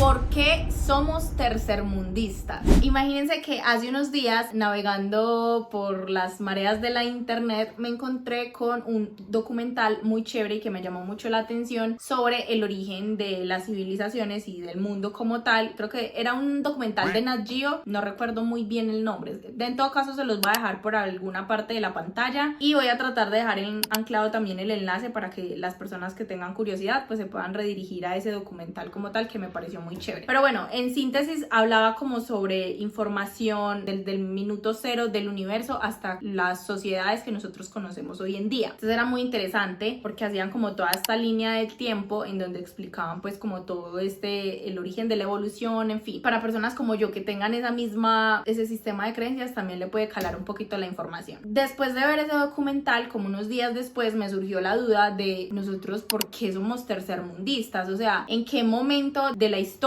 ¿Por qué somos tercermundistas? Imagínense que hace unos días, navegando por las mareas de la internet, me encontré con un documental muy chévere y que me llamó mucho la atención sobre el origen de las civilizaciones y del mundo como tal. Creo que era un documental de Nat Geo, no recuerdo muy bien el nombre. En todo caso se los voy a dejar por alguna parte de la pantalla y voy a tratar de dejar anclado también el enlace para que las personas que tengan curiosidad pues se puedan redirigir a ese documental como tal, que me pareció muy chévere. Pero bueno, en síntesis hablaba como sobre información desde el minuto cero del universo hasta las sociedades que nosotros conocemos hoy en día. Entonces era muy interesante porque hacían como toda esta línea del tiempo en donde explicaban pues como todo el origen de la evolución, en fin. Para personas como yo que tengan ese sistema de creencias también le puede calar un poquito la información. Después de ver ese documental, como unos días después, me surgió la duda de nosotros por qué somos tercermundistas, o sea, en qué momento de la historia,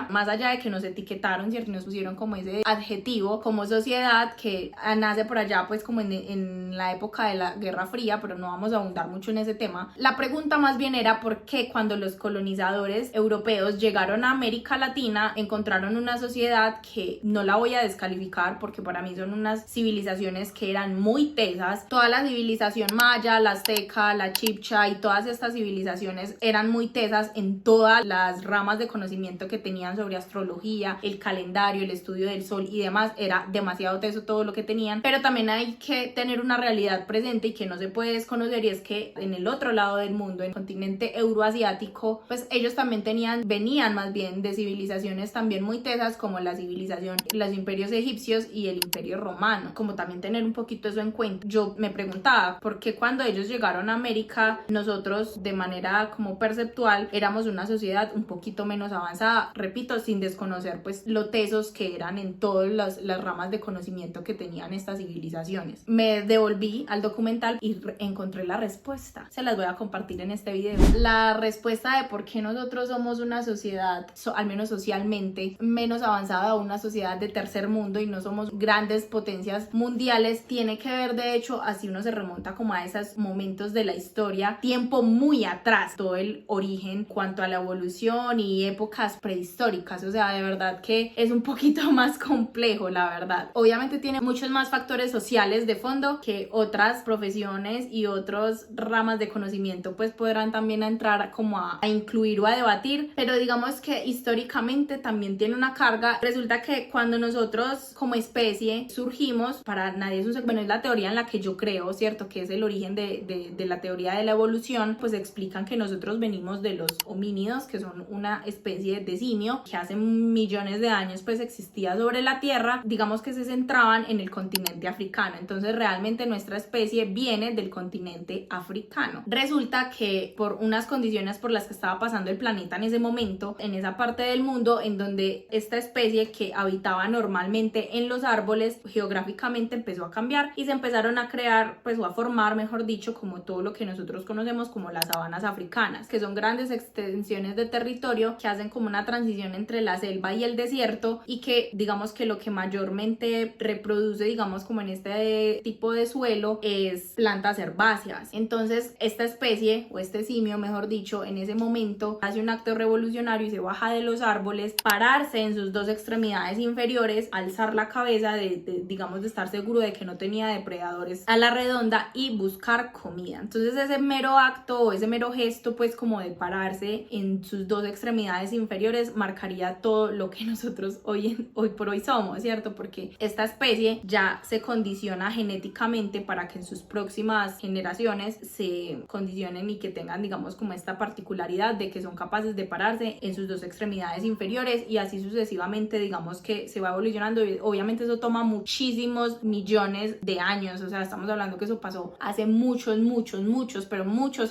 más allá de que nos etiquetaron, ¿cierto? Nos pusieron como ese adjetivo como sociedad que nace por allá pues como en la época de la Guerra Fría, pero no vamos a ahondar mucho en ese tema. La pregunta más bien era por qué cuando los colonizadores europeos llegaron a América Latina encontraron una sociedad que no la voy a descalificar porque para mí son unas civilizaciones que eran muy tesas. Toda la civilización maya, la azteca, la chibcha y todas estas civilizaciones eran muy tesas en todas las ramas de conocimiento que tenían sobre astrología, el calendario, el estudio del sol y demás. Era demasiado teso todo lo que tenían, pero también hay que tener una realidad presente y que no se puede desconocer, y es que en el otro lado del mundo, en el continente euroasiático, pues ellos también venían más bien de civilizaciones también muy tesas como la civilización, los imperios egipcios y el imperio romano, como también tener un poquito eso en cuenta. Yo me preguntaba por qué cuando ellos llegaron a América, nosotros de manera como perceptual éramos una sociedad un poquito menos avanzada, repito, sin desconocer pues lo tesos que eran en todas las ramas de conocimiento que tenían estas civilizaciones. Me devolví al documental y encontré la respuesta. Se las voy a compartir en este video. La respuesta de por qué nosotros somos una sociedad, al menos socialmente, menos avanzada, una sociedad de tercer mundo y no somos grandes potencias mundiales, tiene que ver de hecho, así uno se remonta como a esos momentos de la historia, tiempo muy atrás, todo el origen cuanto a la evolución y épocas prehistóricas. O sea, de verdad que es un poquito más complejo, la verdad. Obviamente tiene muchos más factores sociales de fondo que otras profesiones y otras ramas de conocimiento pues podrán también entrar como a incluir o a debatir, pero digamos que históricamente también tiene una carga. Resulta que cuando nosotros como especie surgimos, para nadie es un secreto, bueno, es la teoría en la que yo creo, ¿cierto? Que es el origen de la teoría de la evolución, pues explican que nosotros venimos de los homínidos, que son una especie de simio que hace millones de años pues existía sobre la tierra, digamos que se centraban en el continente africano. Entonces realmente nuestra especie viene del continente africano. Resulta que por unas condiciones por las que estaba pasando el planeta en ese momento, en esa parte del mundo en donde esta especie que habitaba normalmente en los árboles geográficamente empezó a cambiar y se empezaron a crear pues o a formar, mejor dicho, como todo lo que nosotros conocemos como las sabanas africanas, que son grandes extensiones de territorio que hacen como una transición entre la selva y el desierto, y que digamos que lo que mayormente reproduce digamos como en este tipo de suelo es plantas herbáceas. Entonces esta especie o este simio, mejor dicho, en ese momento hace un acto revolucionario y se baja de los árboles, pararse en sus dos extremidades inferiores, alzar la cabeza digamos de estar seguro de que no tenía depredadores a la redonda y buscar comida. Entonces ese mero acto o ese mero gesto pues como de pararse en sus dos extremidades inferiores marcaría todo lo que nosotros hoy por hoy somos, ¿cierto? Porque esta especie ya se condiciona genéticamente para que en sus próximas generaciones se condicionen y que tengan digamos como esta particularidad de que son capaces de pararse en sus dos extremidades inferiores, y así sucesivamente digamos que se va evolucionando. Y obviamente eso toma muchísimos millones de años, o sea, estamos hablando que eso pasó hace muchos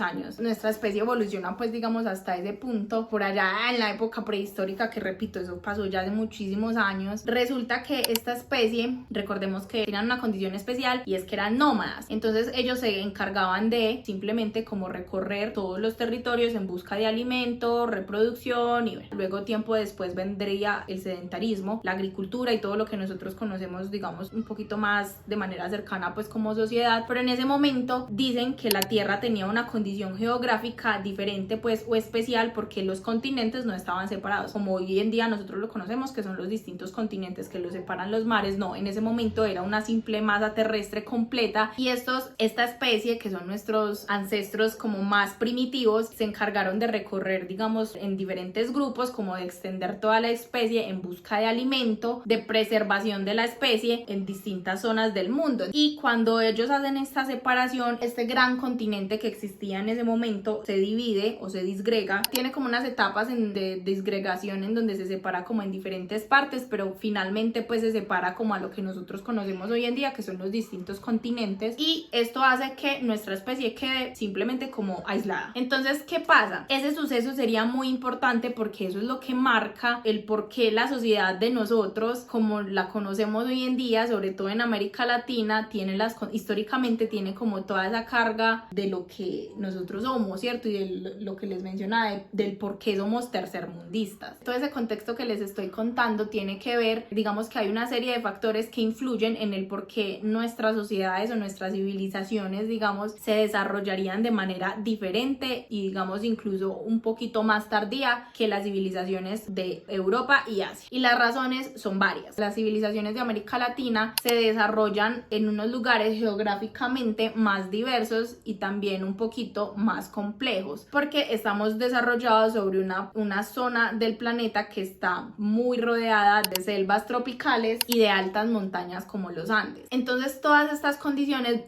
años. Nuestra especie evoluciona pues digamos hasta ese punto por allá en la época prehistórica, que repito, eso pasó ya hace muchísimos años. Resulta que esta especie, recordemos que tenían una condición especial y es que eran nómadas. Entonces ellos se encargaban de simplemente como recorrer todos los territorios en busca de alimento, reproducción, y bueno, luego tiempo después vendría el sedentarismo, la agricultura y todo lo que nosotros conocemos digamos un poquito más de manera cercana pues como sociedad. Pero en ese momento dicen que la Tierra tenía una condición geográfica diferente pues o especial porque los continentes no estaban separados, como hoy en día nosotros lo conocemos, que son los distintos continentes que los separan los mares. No, en ese momento era una simple masa terrestre completa, y esta especie, que son nuestros ancestros como más primitivos, se encargaron de recorrer, digamos, en diferentes grupos, como de extender toda la especie en busca de alimento, de preservación de la especie en distintas zonas del mundo. Y cuando ellos hacen esta separación, este gran continente que existía en ese momento se divide o se disgrega, tiene como unas etapas de disgregación en donde se separa como en diferentes partes, pero finalmente pues se separa como a lo que nosotros conocemos hoy en día, que son los distintos continentes, y esto hace que nuestra especie quede simplemente como aislada. Entonces, ¿qué pasa? Ese suceso sería muy importante porque eso es lo que marca el por qué la sociedad de nosotros, como la conocemos hoy en día, sobre todo en América Latina, históricamente tiene como toda esa carga de lo que nosotros somos, ¿cierto? Y de lo que les mencionaba, del por qué somos tercermundistas. Todo ese contexto que les estoy contando tiene que ver, digamos que hay una serie de factores que influyen en el por qué nuestras sociedades o nuestras civilizaciones, digamos, se desarrollarían de manera diferente y, digamos, incluso un poquito más tardía que las civilizaciones de Europa y Asia. Y las razones son varias. Las civilizaciones de América Latina se desarrollan en unos lugares geográficamente más diversos y también un poquito más complejos, porque estamos desarrollados sobre una zona del planeta que está muy rodeada de selvas tropicales y de altas montañas como los Andes. Entonces todas estas condiciones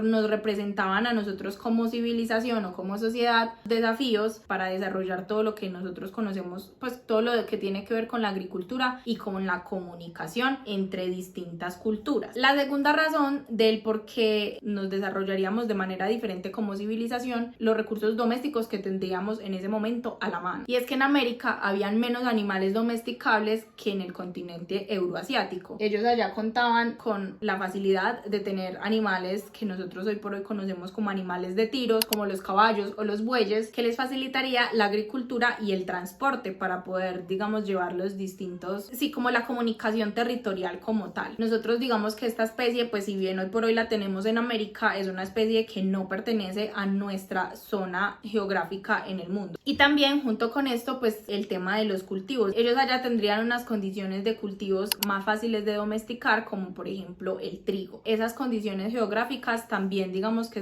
nos representaban a nosotros como civilización o como sociedad desafíos para desarrollar todo lo que nosotros conocemos, pues todo lo que tiene que ver con la agricultura y con la comunicación entre distintas culturas. La segunda razón del por qué nos desarrollaríamos de manera diferente como civilización, los recursos domésticos que tendríamos en ese momento a la mano. Y es que en América habían menos animales domesticables que en el continente euroasiático. Ellos allá contaban con la facilidad de tener animales que nosotros hoy por hoy conocemos como animales de tiros, como los caballos o los bueyes, que les facilitaría la agricultura y el transporte para poder, digamos, llevar los distintos, sí, como la comunicación territorial como tal. Nosotros digamos que esta especie, pues si bien hoy por hoy la tenemos en América, es una especie que no pertenece a nuestra zona geográfica en el mundo. Y también junto con esto, pues el tema de los cultivos. Ellos allá tendrían unas condiciones de cultivos más fáciles de domesticar, como por ejemplo el trigo. Esas condiciones geográficas también, digamos que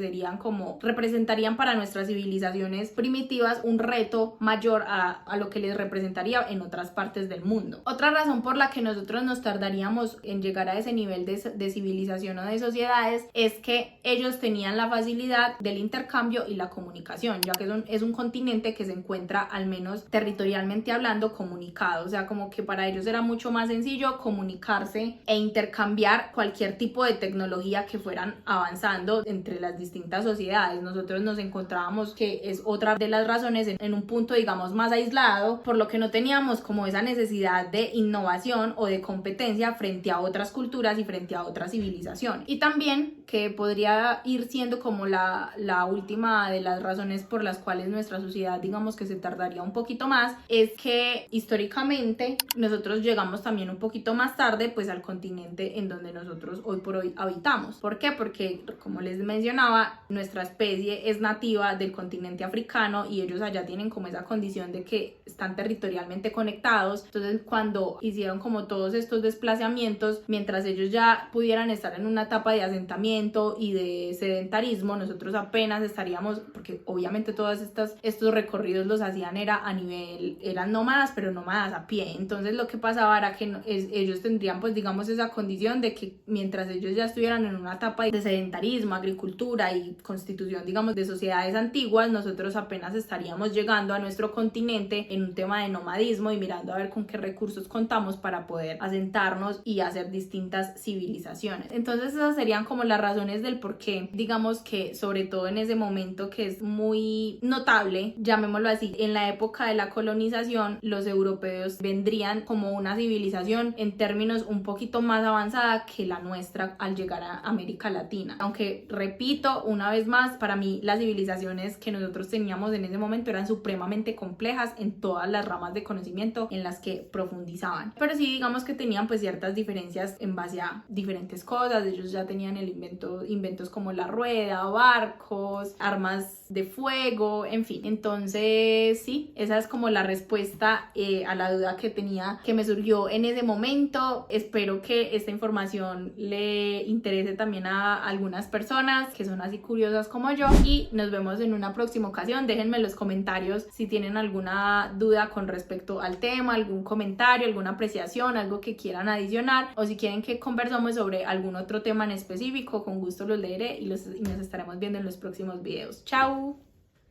representarían para nuestras civilizaciones primitivas un reto mayor a lo que les representaría en otras partes del mundo. Otra razón por la que nosotros nos tardaríamos en llegar a ese nivel de civilización o de sociedades es que ellos tenían la facilidad del intercambio y la comunicación, ya que es un continente que se encuentra, al menos territorialmente hablando, comunicado. O sea, como que para ellos era mucho más sencillo comunicarse e intercambiar cualquier tipo de tecnología que fueran avanzando entre las distintas sociedades. Nosotros nos encontrábamos, que es otra de las razones, en un punto, digamos, más aislado, por lo que no teníamos como esa necesidad de innovación o de competencia frente a otras culturas y frente a otras civilizaciones. Y también, que podría ir siendo como la última de las razones por las cuales nuestra sociedad, digamos, que se tardaría un poquito más, es que históricamente nosotros llegamos también un poquito más tarde pues al continente en donde nosotros hoy por hoy habitamos. ¿Por qué? Porque, como les mencionaba, nuestra especie es nativa del continente africano y ellos allá tienen como esa condición de que están territorialmente conectados. Entonces, cuando hicieron como todos estos desplazamientos, mientras ellos ya pudieran estar en una etapa de asentamiento y de sedentarismo, nosotros apenas estaríamos, porque obviamente todos estos recorridos los hacían eran nómadas, pero nómadas a pie. Entonces lo que pasaba era que ellos tendrían pues digamos esa condición de que mientras ellos ya estuvieran en una etapa de sedentarismo, agricultura y constitución digamos de sociedades antiguas, nosotros apenas estaríamos llegando a nuestro continente en un tema de nomadismo y mirando a ver con qué recursos contamos para poder asentarnos y hacer distintas civilizaciones. Entonces esas serían como las razones del por qué, digamos que sobre todo en ese momento que es muy notable, llamémoslo así, en la época de la colonización, los europeos vendrían como una civilización en términos un poquito más avanzada que la nuestra al llegar a América Latina. Aunque repito una vez más, para mí las civilizaciones que nosotros teníamos en ese momento eran supremamente complejas en todas las ramas de conocimiento en las que profundizaban, pero sí digamos que tenían pues ciertas diferencias en base a diferentes cosas. Ellos ya tenían inventos como la rueda, barcos, armas de fuego, en fin. Entonces sí, esa es como la respuesta a la duda que tenía, que me surgió en ese momento. Espero que esta información le interese también a algunas personas que son así curiosas como yo, y nos vemos en una próxima ocasión. Déjenme en los comentarios si tienen alguna duda con respecto al tema, algún comentario, alguna apreciación, algo que quieran adicionar, o si quieren que conversemos sobre algún otro tema en específico, con gusto los leeré y nos estaremos viendo en los próximos videos. ¡Chao!